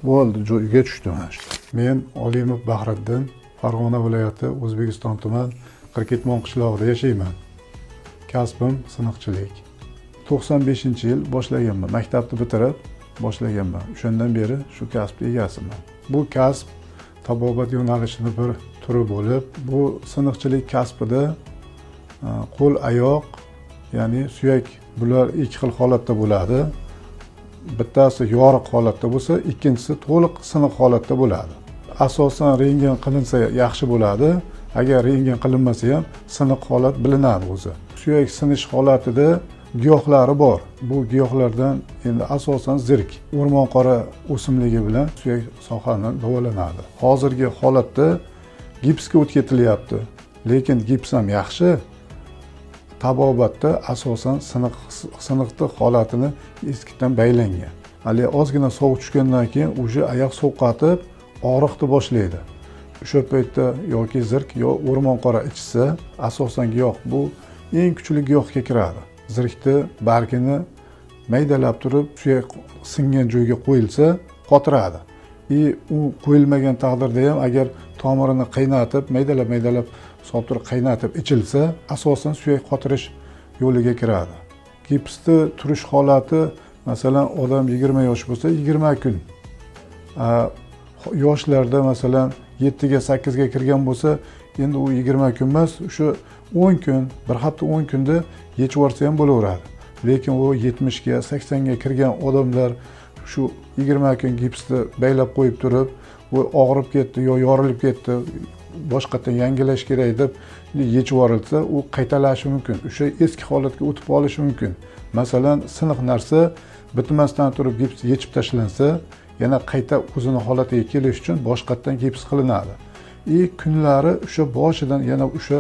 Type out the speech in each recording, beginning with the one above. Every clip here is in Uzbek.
Bo'ldi, joyiga tushdim. Men Olimov Bahriddin, Farg'ona viloyati, O'zbekiston tuman Qirketmon qishlog'ida yashayman. Kasbim siniqchilik. 95-yil boshlaganman. Maktabni bitirib boshlaganman. O'shandan beri shu kasb egasiman. Bu kasb tabobat yo'nalishining bir turi bo'lib, bu siniqchilik kasbida qo'l, oyoq, ya'ni suyak, bular ikki xil holatda bo'ladi. Bittasi yoriq holatda bo'lsa, ikkinchisi to'liq siniq holatda bo'ladi. Asosan rentgen qilinsa yaxshi bo'ladi. Agar rentgen qilinmasa ham siniq holat bilinadi o'zi. Suyak sinish holatida giyohlari bor. Bu giyohlardan endi asosan zirk, o'rmon qora o'simligi bilan suyak sohani davolanadi. Hozirgi holatda gipsga o'tkaziliryapti. Lekin gips ham yaxshi. Tabobatda asosan siniqni holatini eskidan baylangan. Hali ozgina sovuq tushgandan keyin o'sha oyoq sovqatib, og'riqni boshlaydi. O'sha paytda yoki zirk yo o'rmon qora ichsa, asosan giyoh bu eng kuchli giyohga kiradi. Zirkni bargini maydalab turib, suyak singan joyga qo'yilsa, qotiradi. U qo'yilmagan taqdirda ham agar tomirini qaynatib, maydalab solib turib qaynatib ichilsa, asosan suyak qotirish yo'liga kiradi. Gipsda turish holati, masalan, odam 20 yosh bo'lsa, 20 kun. Yoshlarda masalan 7 ga 8 ga kirgan bo'lsa, endi u 20 kun emas, o'sha 10 kun, bir hafta 10 kunda yechib yuborsa ham bo'laveradi. Lekin u 70 ga 80 ga kirgan odamlar shu 20 kun gipsni baylab qo'yib turib, u og'rib ketdi yo yorilib ketdi, boshqatdan yangilash kerak deb yechib yuborilsa, u qaytalashi mumkin. O'sha eski holatga o'tib qolishi mumkin. Masalan, siniq narsa bitmasdan turib gips yechib tashlansa, yana qayta o'zini holatiga kelish uchun boshqatdan gips qilinadi. Kunlari o'sha boshidan yana o'sha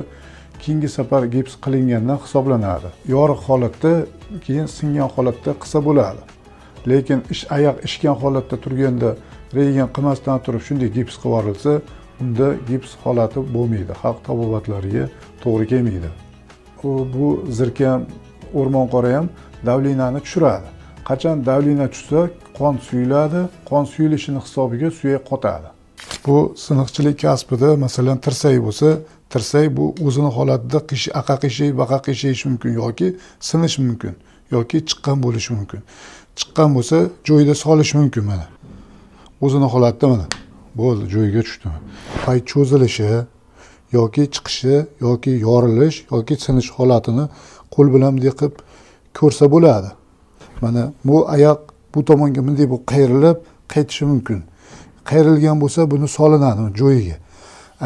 keyingi safar gips qilingandan hisoblanadi. Yoriq holatda, keyin singan holatda qilsa bo'ladi. Lekin oyoq ishgan holatda turganda rentgen qilmasdan turib shunday gips qilib yuborilsa, unda gips holati bo'lmaydi. Xalq tabobatlariga to'g'ri kelmaydi. Bu zirk ham, o'rmon qora ham davlinani tushiradi. Qachon davlina tushsa, qon suyuladi, qon suyulishining hisobiga suyak qotadi. Bu siniqchilik kasbida masalan tirsak bo'lsa, tirsak bu o'zini holatida aqa qiyshayib mumkin yoki sinish mumkin yoki chiqqan bo'lishi mumkin. Chiqqan bo'lsa, joyida solish mumkin mana. O'zini holatda mana. Bo'ldi, joyiga tushdi. Pay cho'zilishi yoki chiqishi yoki yorilish yoki sinish holatini qo'l bilan bunday qilib ko'rsa bo'ladi. Mana bu oyoq bu tomonga bunday bu qayrilib qaytishi mumkin. Qayrilgan bo'lsa, buni solinadi joyiga.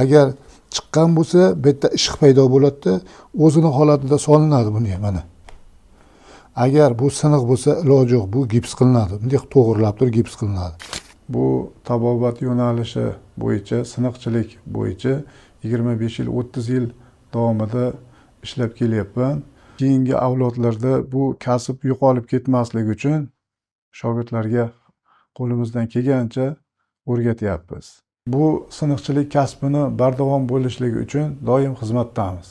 Agar chiqqan bo'lsa, bu yerda ishq paydo bo'ladi, o'zini holatida solinadi bunga mana. Agar bu siniq bo'lsa, iloji yo'q, bu gips qilinadi. Bunday to'g'rilab turib gips qilinadi. Bu tabobat yo'nalishi bo'yicha, siniqchilik bo'yicha 25 yil, 30 yil davomida ishlab kelyapman. Keyingi avlodlarda bu kasb yo'qolib ketmasligi uchun shogirdlarga qo'limizdan kelgancha o'rgatyapmiz. Bu siniqchilik kasbini bardavom bo'lishligi uchun doim xizmatdamiz.